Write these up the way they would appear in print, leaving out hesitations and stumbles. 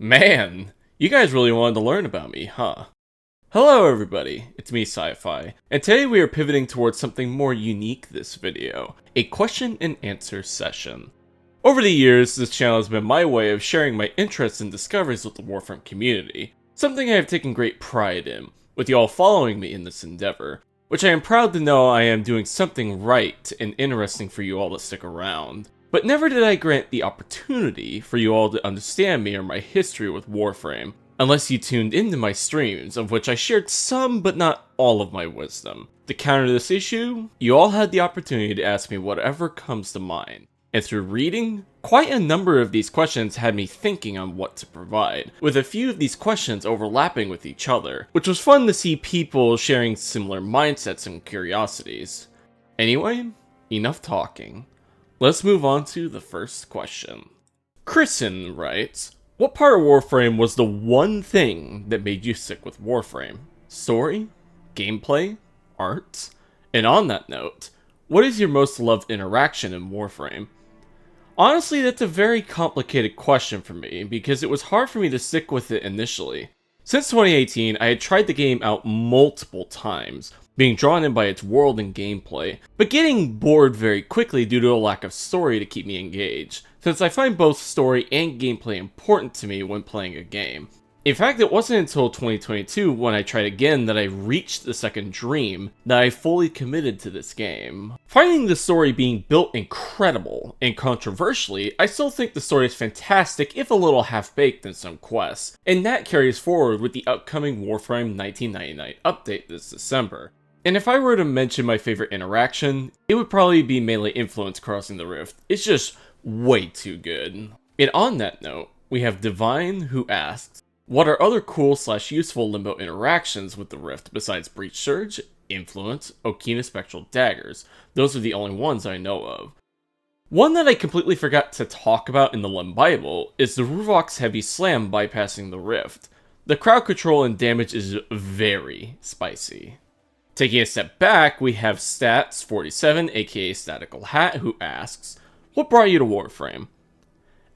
Man, you guys really wanted to learn about me, huh? Hello everybody, it's me Sci-Fi, and today we are pivoting towards something more unique this video, a question and answer session. Over the years, this channel has been my way of sharing my interests and discoveries with the Warframe community, something I have taken great pride in, with y'all following me in this endeavor, which I am proud to know I am doing something right and interesting for you all to stick around. But never did I grant the opportunity for you all to understand me or my history with Warframe, unless you tuned into my streams, of which I shared some but not all of my wisdom. To counter this issue, you all had the opportunity to ask me whatever comes to mind. And through reading, quite a number of these questions had me thinking on what to provide, with a few of these questions overlapping with each other, which was fun to see people sharing similar mindsets and curiosities. Anyway, enough talking. Let's move on to the first question. Kristen writes, what part of Warframe was the one thing that made you stick with Warframe? Story? Gameplay? Art? And on that note, what is your most loved interaction in Warframe? Honestly, that's a very complicated question for me, because it was hard for me to stick with it initially. Since 2018, I had tried the game out multiple times, being drawn in by its world and gameplay, but getting bored very quickly due to a lack of story to keep me engaged, since I find both story and gameplay important to me when playing a game. In fact, it wasn't until 2022 when I tried again that I reached the second dream that I fully committed to this game. Finding the story being built incredible, and controversially, I still think the story is fantastic if a little half-baked in some quests, and that carries forward with the upcoming Warframe 1999 update this December. And if I were to mention my favorite interaction, it would probably be melee influence crossing the rift. It's just way too good. And on that note, we have Divine who asks, what are other cool/useful Limbo interactions with the Rift besides Breach Surge, Influence, Okina Spectral Daggers? Those are the only ones I know of. One that I completely forgot to talk about in the Lim Bible is the Ruvok's Heavy Slam bypassing the Rift. The crowd control and damage is very spicy. Taking a step back, we have Stats47 aka Statical Hat who asks, what brought you to Warframe?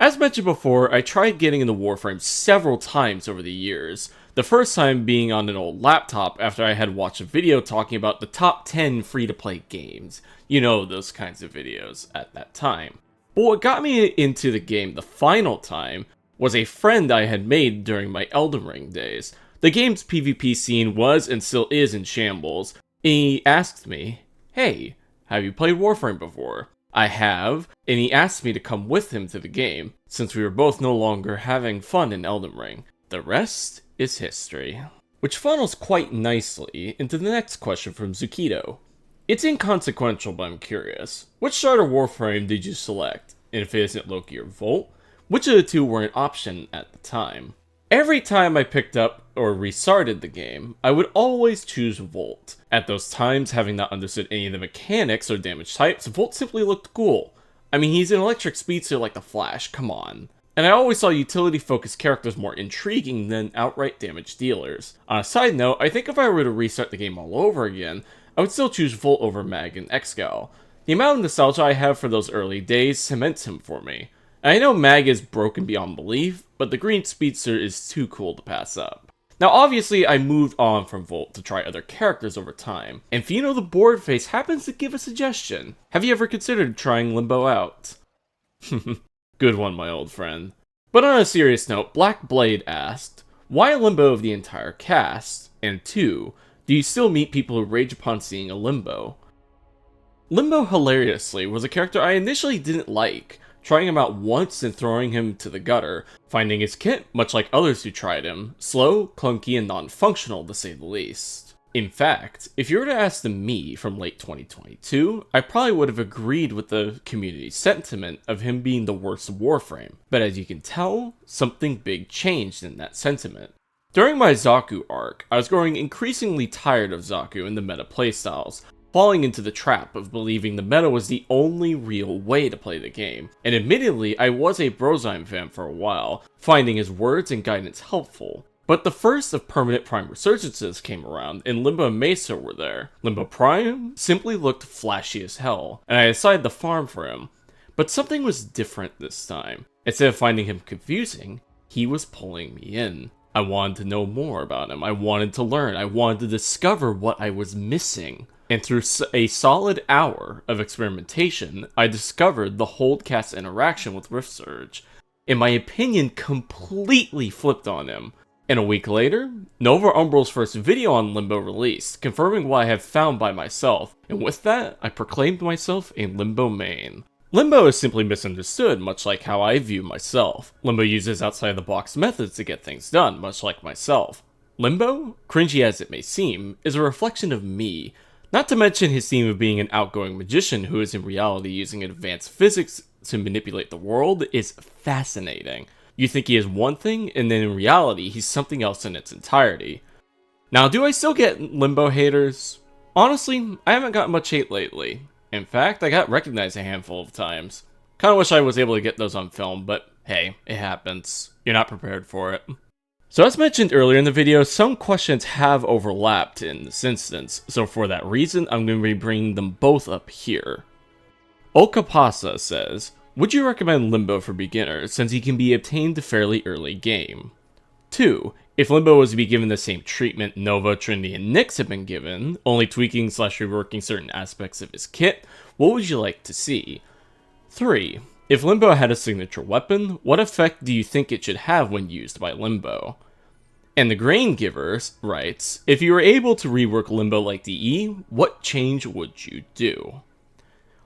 As mentioned before, I tried getting into Warframe several times over the years, the first time being on an old laptop after I had watched a video talking about the top 10 free-to-play games. You know, those kinds of videos at that time. But what got me into the game the final time was a friend I had made during my Elden Ring days. The game's PvP scene was and still is in shambles, and he asked me, hey, have you played Warframe before? I have, and he asked me to come with him to the game, since we were both no longer having fun in Elden Ring. The rest is history. Which funnels quite nicely into the next question from Zukido. It's inconsequential, but I'm curious. Which starter Warframe did you select? And if it isn't Loki or Volt, which of the two were an option at the time? Every time I picked up or restarted the game, I would always choose Volt. At those times, having not understood any of the mechanics or damage types, Volt simply looked cool. I mean, he's an electric speedster like the Flash, come on. And I always saw utility-focused characters more intriguing than outright damage dealers. On a side note, I think if I were to restart the game all over again, I would still choose Volt over Mag and Excal. The amount of nostalgia I have for those early days cements him for me. And I know Mag is broken beyond belief, but the green speedster is too cool to pass up. Now obviously I moved on from Volt to try other characters over time, and Fino the Bored Face happens to give a suggestion. Have you ever considered trying Limbo out? Good one, my old friend. But on a serious note, Black Blade asked, why Limbo of the entire cast? And 2, do you still meet people who rage upon seeing a Limbo? Limbo, hilariously, was a character I initially didn't like, trying him out once and throwing him to the gutter, finding his kit, much like others who tried him, slow, clunky, and non-functional to say the least. In fact, if you were to ask me from late 2022, I probably would have agreed with the community's sentiment of him being the worst Warframe, but as you can tell, something big changed in that sentiment. During my Zaku arc, I was growing increasingly tired of Zaku and the meta playstyles, falling into the trap of believing the meta was the only real way to play the game, and admittedly I was a Brozyme fan for a while, finding his words and guidance helpful. But the first of permanent Prime resurgences came around, and Limbo and Mesa were there. Limbo Prime simply looked flashy as hell, and I decided to farm for him. But something was different this time. Instead of finding him confusing, He was pulling me in. I wanted to know more about him. I wanted to learn. I wanted to discover what I was missing. And through a solid hour of experimentation, I discovered the Holdcast interaction with Rift Surge, and my opinion completely flipped on him. And a week later, Nova Umbral's first video on Limbo released, confirming what I have found by myself, and with that, I proclaimed myself a Limbo main. Limbo is simply misunderstood, much like how I view myself. Limbo uses outside-the-box methods to get things done, much like myself. Limbo, cringy as it may seem, is a reflection of me, not to mention his theme of being an outgoing magician who is in reality using advanced physics to manipulate the world is fascinating. You think he is one thing, and then in reality, he's something else in its entirety. Now, do I still get Limbo haters? Honestly, I haven't gotten much hate lately. In fact, I got recognized a handful of times. Kinda wish I was able to get those on film, but hey, it happens. You're not prepared for it. So as mentioned earlier in the video, some questions have overlapped in this instance, so for that reason, I'm going to be bringing them both up here. Okapasa says, would you recommend Limbo for beginners since he can be obtained fairly early game? 2. If Limbo was to be given the same treatment Nova, Trinity, and Nyx have been given, only tweaking / reworking certain aspects of his kit, what would you like to see? 3. If Limbo had a signature weapon, what effect do you think it should have when used by Limbo? And the Grain Giver writes, if you were able to rework Limbo like DE, what change would you do?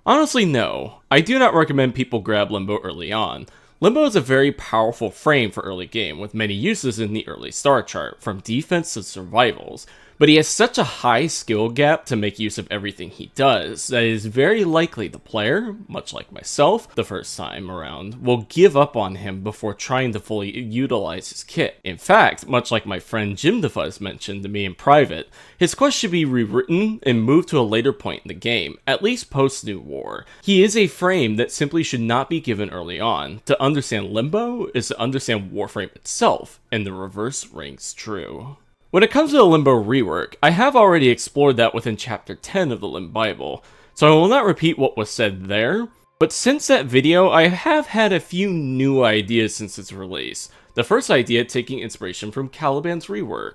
Honestly, no. I do not recommend people grab Limbo early on. Limbo is a very powerful frame for early game, with many uses in the early star chart, from defense to survivals, but he has such a high skill gap to make use of everything he does that it is very likely the player, much like myself the first time around, will give up on him before trying to fully utilize his kit. In fact, much like my friend Jim DeFuzz mentioned to me in private, his quest should be rewritten and moved to a later point in the game, at least post New War. He is a frame that simply should not be given early on. To understand Limbo is to understand Warframe itself, and the reverse rings true. When it comes to the Limbo rework, I have already explored that within chapter 10 of the Limb Bible, so I will not repeat what was said there, but since that video I have had a few new ideas since its release, the first idea taking inspiration from Caliban's rework.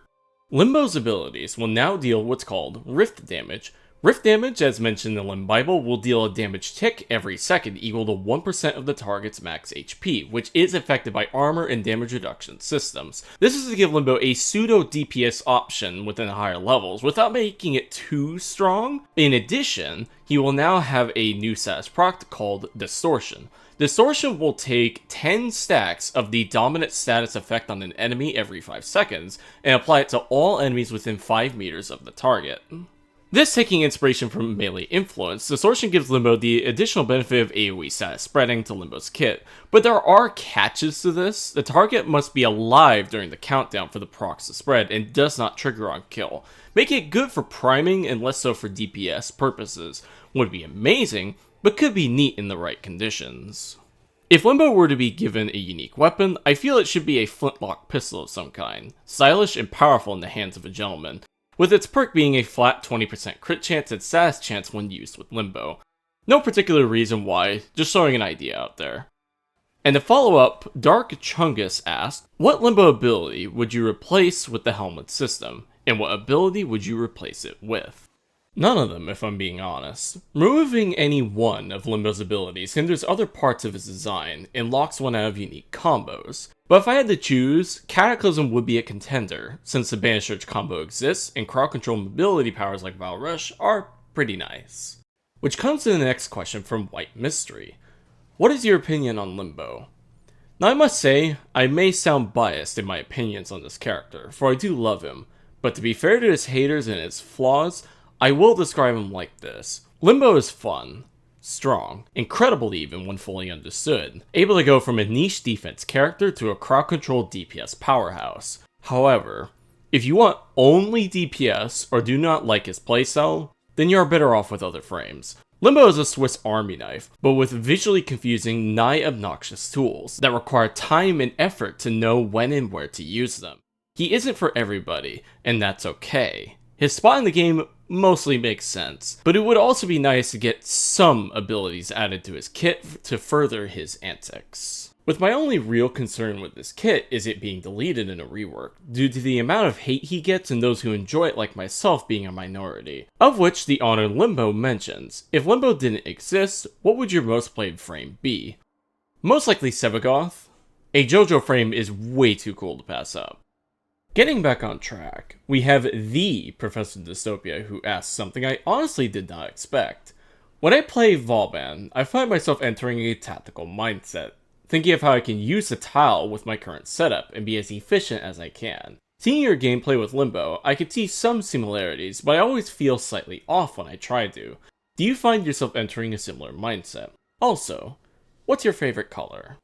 Limbo's abilities will now deal what's called Rift Damage. Rift Damage, as mentioned in the Limb Bible, will deal a damage tick every second equal to 1% of the target's max HP, which is affected by armor and damage reduction systems. This is to give Limbo a pseudo DPS option within the higher levels, without making it too strong. In addition, he will now have a new status proc called Distortion. Distortion will take 10 stacks of the dominant status effect on an enemy every 5 seconds, and apply it to all enemies within 5 meters of the target. This taking inspiration from Melee Influence, Distortion gives Limbo the additional benefit of AoE status spreading to Limbo's kit, but there are catches to this. The target must be alive during the countdown for the procs to spread and does not trigger on kill, making it good for priming and less so for DPS purposes. Would be amazing, but could be neat in the right conditions. If Limbo were to be given a unique weapon, I feel it should be a flintlock pistol of some kind, stylish and powerful in the hands of a gentleman, with its perk being a flat 20% crit chance and status chance when used with Limbo. No particular reason why, just throwing an idea out there. And to follow up, Dark Chungus asked, what Limbo ability would you replace with the helmet system, and what ability would you replace it with? None of them, if I'm being honest. Removing any one of Limbo's abilities hinders other parts of his design, and locks one out of unique combos. But if I had to choose, Cataclysm would be a contender, since the Banish Search combo exists, and crowd control mobility powers like Val Rush are pretty nice. Which comes to the next question from White Mystery. What is your opinion on Limbo? Now I must say, I may sound biased in my opinions on this character, for I do love him, but to be fair to his haters and his flaws, I will describe him like this. Limbo is fun, strong, incredible even when fully understood, able to go from a niche defense character to a crowd-controlled DPS powerhouse. However, if you want only DPS or do not like his playstyle, then you are better off with other frames. Limbo is a Swiss Army knife, but with visually confusing, nigh obnoxious tools that require time and effort to know when and where to use them. He isn't for everybody, and that's okay. His spot in the game mostly makes sense, but it would also be nice to get some abilities added to his kit to further his antics. with my only real concern with this kit is it being deleted in a rework, due to the amount of hate he gets and those who enjoy it like myself being a minority, of which the honored Limbo mentions. If Limbo didn't exist, what would your most played frame be? Most likely Sevagoth. A JoJo frame is way too cool to pass up. Getting back on track, we have the Professor Dystopia who asks something I honestly did not expect. When I play Volban, I find myself entering a tactical mindset, thinking of how I can use the tile with my current setup and be as efficient as I can. Seeing your gameplay with Limbo, I could see some similarities, but I always feel slightly off when I try to. Do you find yourself entering a similar mindset? Also, what's your favorite color?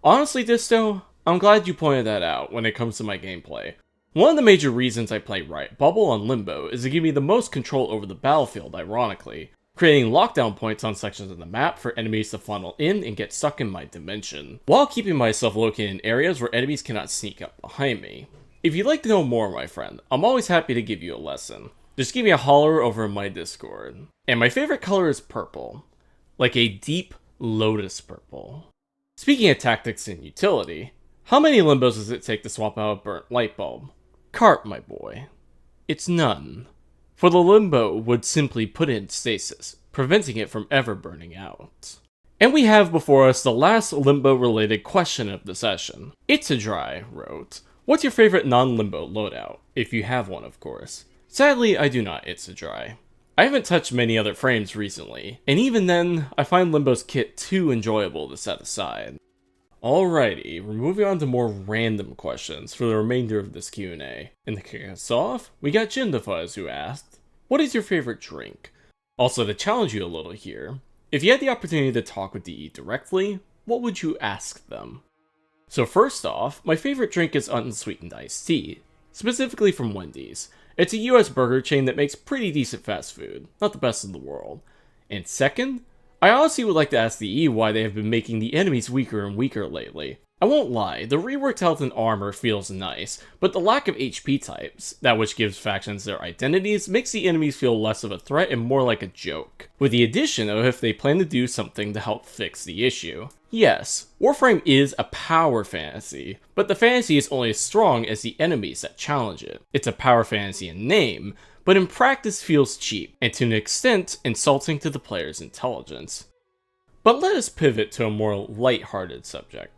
Honestly, Disto, I'm glad you pointed that out when it comes to my gameplay. One of the major reasons I play Riot Bubble on Limbo is to give me the most control over the battlefield, ironically, creating lockdown points on sections of the map for enemies to funnel in and get stuck in my dimension, while keeping myself located in areas where enemies cannot sneak up behind me. If you'd like to know more, my friend, I'm always happy to give you a lesson. Just give me a holler over in my Discord. And my favorite color is purple, like a deep lotus purple. Speaking of tactics and utility, how many Limbos does it take to swap out a burnt light bulb? Carp, my boy. It's none. For the Limbo would simply put it in stasis, preventing it from ever burning out. And we have before us the last Limbo-related question of the session. It's a Dry wrote, what's your favorite non-Limbo loadout? If you have one, of course. Sadly, I do not, It's a Dry. I haven't touched many other frames recently, and even then, I find Limbo's kit too enjoyable to set aside. Alrighty, we're moving on to more random questions for the remainder of this Q&A. And to kick us off, we got Jindafuzz who asked, what is your favorite drink? Also, to challenge you a little here, if you had the opportunity to talk with DE directly, what would you ask them? So first off, my favorite drink is unsweetened iced tea, specifically from Wendy's. It's a US burger chain that makes pretty decent fast food, not the best in the world. And second, I honestly would like to ask the E why they have been making the enemies weaker and weaker lately. I won't lie, the reworked health and armor feels nice, but the lack of HP types, that which gives factions their identities, makes the enemies feel less of a threat and more like a joke. With the addition of if they plan to do something to help fix the issue. Yes, Warframe is a power fantasy, but the fantasy is only as strong as the enemies that challenge it. It's a power fantasy in name, but in practice feels cheap, and to an extent, insulting to the player's intelligence. But let us pivot to a more light-hearted subject.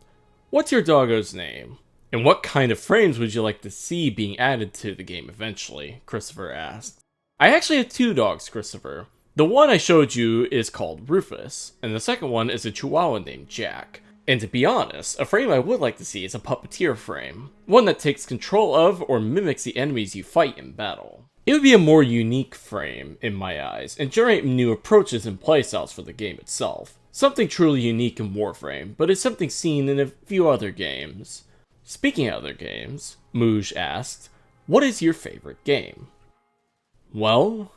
What's your doggo's name? And what kind of frames would you like to see being added to the game eventually? Christopher asked. I actually have two dogs, Christopher. The one I showed you is called Rufus, and the second one is a Chihuahua named Jack. And to be honest, a frame I would like to see is a puppeteer frame. One that takes control of or mimics the enemies you fight in battle. It would be a more unique frame, in my eyes, and generate new approaches and playstyles for the game itself. Something truly unique in Warframe, but it's something seen in a few other games. Speaking of other games, Mooj asked, what is your favorite game? Well,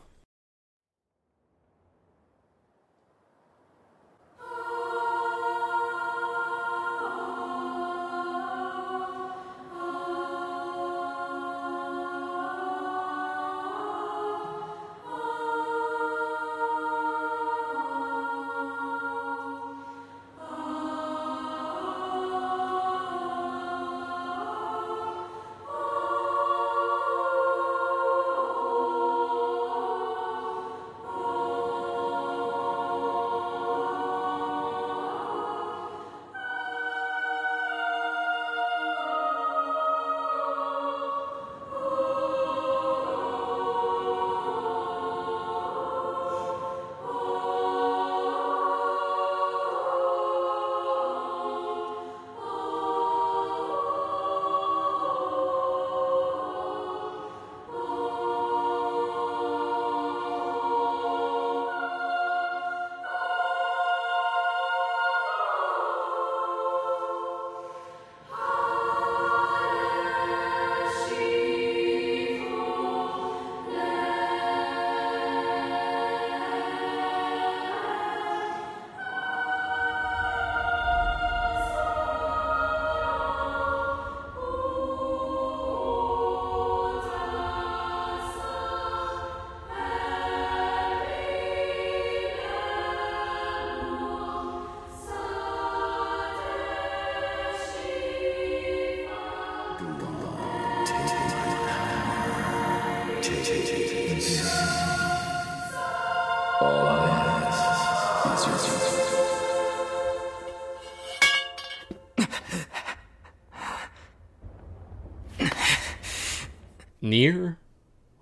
Nier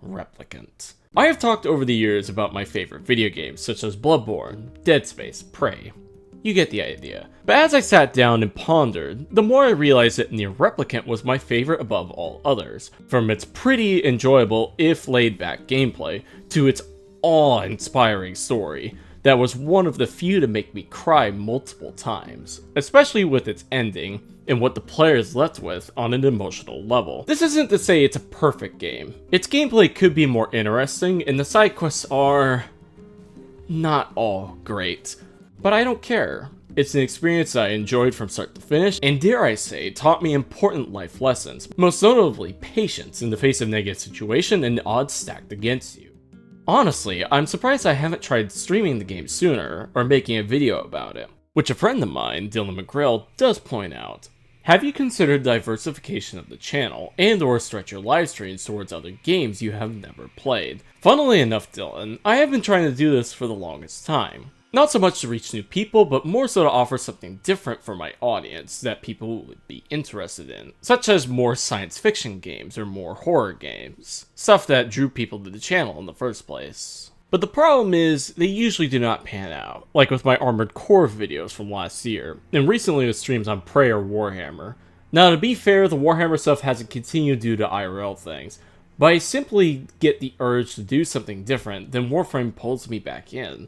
Replicant. I have talked over the years about my favorite video games, such as Bloodborne, Dead Space, Prey. You get the idea. But as I sat down and pondered, the more I realized that Nier Replicant was my favorite above all others. From its pretty enjoyable, if laid-back gameplay, to its awe-inspiring story, that was one of the few to make me cry multiple times, especially with its ending and what the player is left with on an emotional level. This isn't to say it's a perfect game. Its gameplay could be more interesting, and the side quests are not all great, but I don't care. It's an experience that I enjoyed from start to finish, and dare I say, taught me important life lessons, most notably patience in the face of negative situation and odds stacked against you. Honestly, I'm surprised I haven't tried streaming the game sooner, or making a video about it, which a friend of mine, Dylan McGrail, does point out. Have you considered diversification of the channel, and or stretch your live streams towards other games you have never played? Funnily enough, Dylan, I have been trying to do this for the longest time. Not so much to reach new people, but more so to offer something different for my audience that people would be interested in, such as more science fiction games or more horror games, stuff that drew people to the channel in the first place. But the problem is, they usually do not pan out, like with my Armored Core videos from last year, and recently with streams on Prey or Warhammer. Now to be fair, the Warhammer stuff hasn't continued due to IRL things, but I simply get the urge to do something different, then Warframe pulls me back in.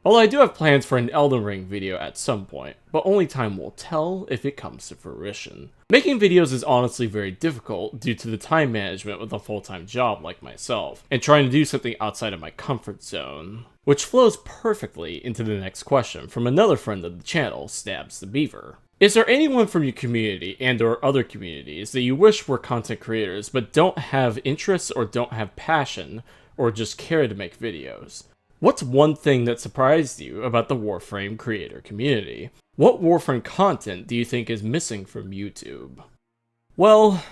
Although I do have plans for an Elden Ring video at some point, but only time will tell if it comes to fruition. Making videos is honestly very difficult due to the time management with a full-time job like myself, and trying to do something outside of my comfort zone. Which flows perfectly into the next question from another friend of the channel, Stabs the Beaver. Is there anyone from your community and or other communities that you wish were content creators but don't have interests or don't have passion or just care to make videos? What's one thing that surprised you about the Warframe creator community? What Warframe content do you think is missing from YouTube? Well,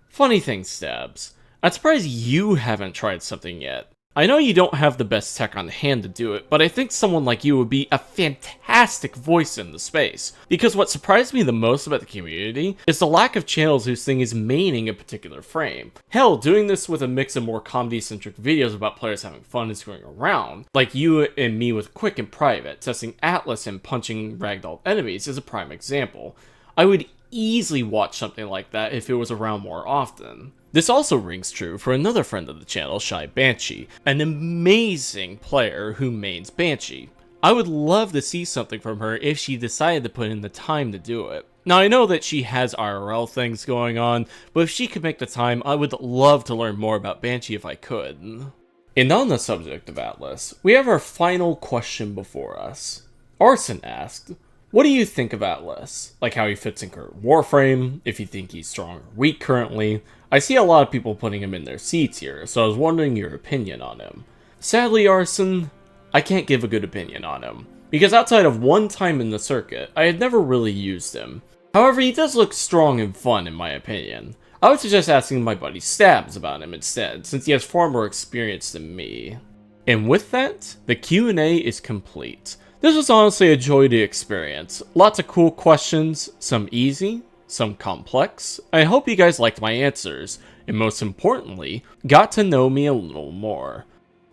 funny thing, Stabs. I'm surprised you haven't tried something yet. I know you don't have the best tech on hand to do it, but I think someone like you would be a fantastic voice in the space. Because what surprised me the most about the community is the lack of channels whose thing is maining a particular frame. Hell, doing this with a mix of more comedy-centric videos about players having fun and screwing around, like you and me with Quick and Private, testing Atlas and punching ragdoll enemies is a prime example. I would easily watch something like that if it was around more often. This also rings true for another friend of the channel, Shy Banshee, an amazing player who mains Banshee. I would love to see something from her if she decided to put in the time to do it. Now I know that she has IRL things going on, but if she could make the time, I would love to learn more about Banshee if I could. And on the subject of Atlas, we have our final question before us. Arson asked, what do you think of Atlas? Like how he fits in current Warframe, if you think he's strong or weak currently. I see a lot of people putting him in their seats here, so I was wondering your opinion on him. Sadly, Arson, I can't give a good opinion on him, because outside of one time in the circuit, I had never really used him. However, he does look strong and fun in my opinion. I would suggest asking my buddy Stabs about him instead, since he has far more experience than me. And with that, the Q&A is complete. This was honestly a joy to experience. Lots of cool questions, some easy, some complex. I hope you guys liked my answers, and most importantly, got to know me a little more.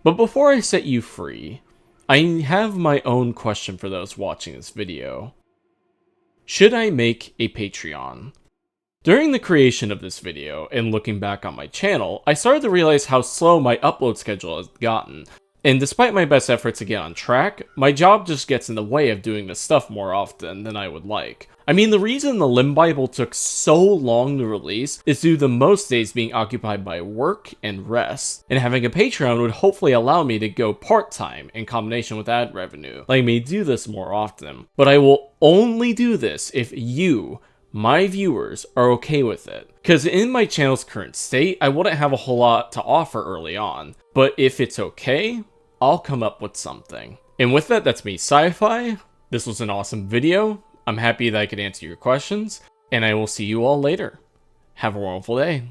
But before I set you free, I have my own question for those watching this video. Should I make a Patreon? During the creation of this video, and looking back on my channel, I started to realize how slow my upload schedule has gotten. And despite my best efforts to get on track, my job just gets in the way of doing this stuff more often than I would like. I mean, the reason the Limb Bible took so long to release is due to most days being occupied by work and rest, and having a Patreon would hopefully allow me to go part-time in combination with ad revenue, letting me do this more often. But I will only do this if you, my viewers, are okay with it. Because in my channel's current state, I wouldn't have a whole lot to offer early on. But if it's okay, I'll come up with something. And with that, that's me, Sci-Fi. This was an awesome video. I'm happy that I could answer your questions, and I will see you all later. Have a wonderful day.